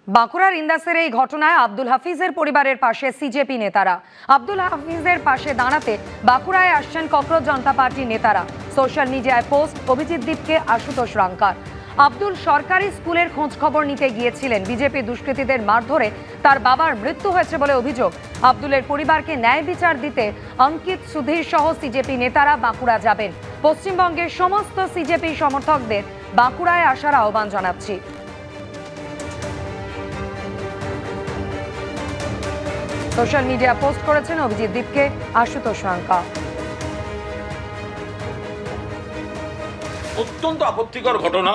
বাঁকুড়ার ইন্দাসের এই ঘটনায় আব্দুল হাফিজের পরিবারের পাশে সিজেপি নেতারা। আব্দুল হাফিজের পাশে দাঁড়াতে বাঁকুড়ায় আসছেন ককরোচ জনতা পার্টির নেতারা। সোশ্যাল মিডিয়ায় পোস্ট অভিজিৎ দীপকে আশুতোষ রাঙ্কার। আব্দুল সরকারি স্কুলের খোঁজ খবর নিতে গিয়েছিলেন। বিজেপি দুষ্কৃতীদের মারধরে তার বাবার মৃত্যু হয়েছে বলে অভিযোগ। আব্দুলের পরিবারকে ন্যায় বিচার দিতে অঙ্কিত সুধীর সহ সিজেপি নেতারা বাঁকুড়া যাবেন। পশ্চিমবঙ্গের সমস্ত সিজেপি সমর্থকদের বাঁকুড়ায় আসার আহ্বান জানাচ্ছি। সোশ্যাল মিডিয়া পোস্ট করেছেন অভিজিৎ দীপকে আশুতোষ রাঙ্কা। অত্যন্ত আপত্তিকর ঘটনা।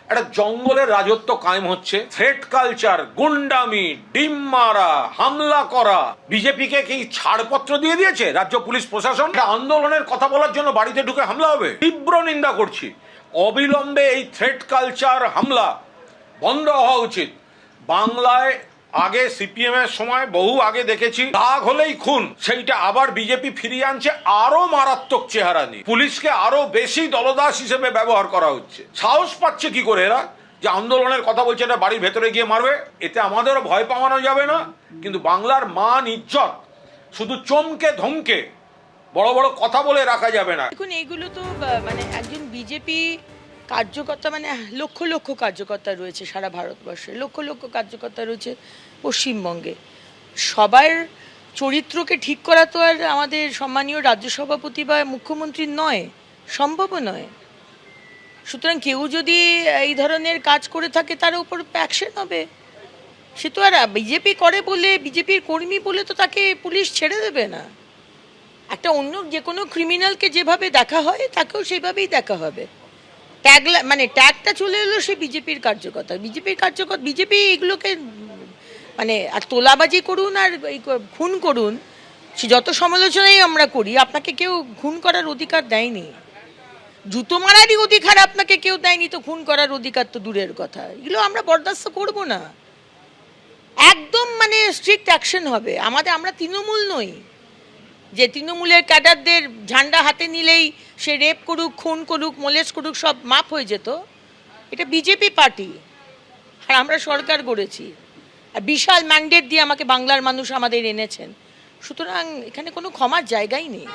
একটা জঙ্গলের রাজত্ব কায়েম হচ্ছে, থ্রেট কালচার, গুন্ডামি, ডিম মারা, হামলা করা। বিজেপিকে কি ছাড়পত্র দিয়ে দিয়েছে রাজ্য পুলিশ প্রশাসন? আন্দোলনের কথা বলার জন্য বাড়িতে ঢুকে হামলা হবে? তীব্র নিন্দা করছি। অবিলম্বে এই থ্রেট কালচার, হামলা বন্ধ হওয়া উচিত। বাংলায় আগে সিপিএম এর সময় বহু আগে দেখেছি, রাগ হলেই খুন, সেইটা আবার বিজেপি ফিরিয়ে আনছে আরো মারাত্মক চেহারা নিয়ে। পুলিশকে আরো বেশি দলদাস হিসেবে ব্যবহার করা হচ্ছে। সাহস পাচ্ছে কি করে এরা যে আন্দোলনের কথা বলছে, এটা বাড়ির ভেতরে গিয়ে মারবে? এতে আমাদেরও ভয় পাওয়ানো যাবে না, কিন্তু বাংলার মান ইজ্জত শুধু চমকে ধমকে বড় বড় কথা বলে রাখা যাবে না। দেখুন, এইগুলো তো মানে একজন বিজেপি কার্যকর্তা, মানে লক্ষ লক্ষ কার্যকর্তা রয়েছে সারা ভারতবর্ষে, লক্ষ লক্ষ কার্যকর্তা রয়েছে পশ্চিমবঙ্গে। সবার চরিত্রকে ঠিক করা তো আর আমাদের সম্মানীয় রাজ্য সভাপতি বা মুখ্যমন্ত্রীর নয়, সম্ভবও নয়। সুতরাং কেউ যদি এই ধরনের কাজ করে থাকে তার উপর অ্যাকশন হবে। সে তো আর বিজেপি করে বলে, বিজেপির কর্মী বলে তো তাকে পুলিশ ছেড়ে দেবে না। একটা অন্য যে কোনো ক্রিমিনালকে যেভাবে দেখা হয় তাকেও সেইভাবেই দেখা হবে। মানে ট্যাগটা চলে এলো সে বিজেপির কার্যকর্তা। বিজেপি এগুলোকে মানে আর তোলাবাজি করুন আর এই খুন করুন, সে যত সমালোচনাই আমরা করি, আপনাকে কেউ খুন করার অধিকার দেয়নি। জুতো মারারই অধিকার আপনাকে কেউ দেয়নি, তো খুন করার অধিকার তো দূরের কথা। এগুলো আমরা বরদাস্ত করব না। একদম মানে স্ট্রিক্ট অ্যাকশন হবে। আমরা তৃণমূল নই যে তৃণমূলের ক্যাডারদের ঝান্ডা হাতে নিলেই সে রেপ করুক, খুন করুক, মোলেস্ট করুক সব মাফ হয়ে যেত। এটা বিজেপি পার্টি, আর আমরা সরকার গড়েছি, আর বিশাল ম্যান্ডেট দিয়ে আমাকে বাংলার মানুষ আমাদের এনেছেন। সুতরাং এখানে কোনো ক্ষমার জায়গাই নেই।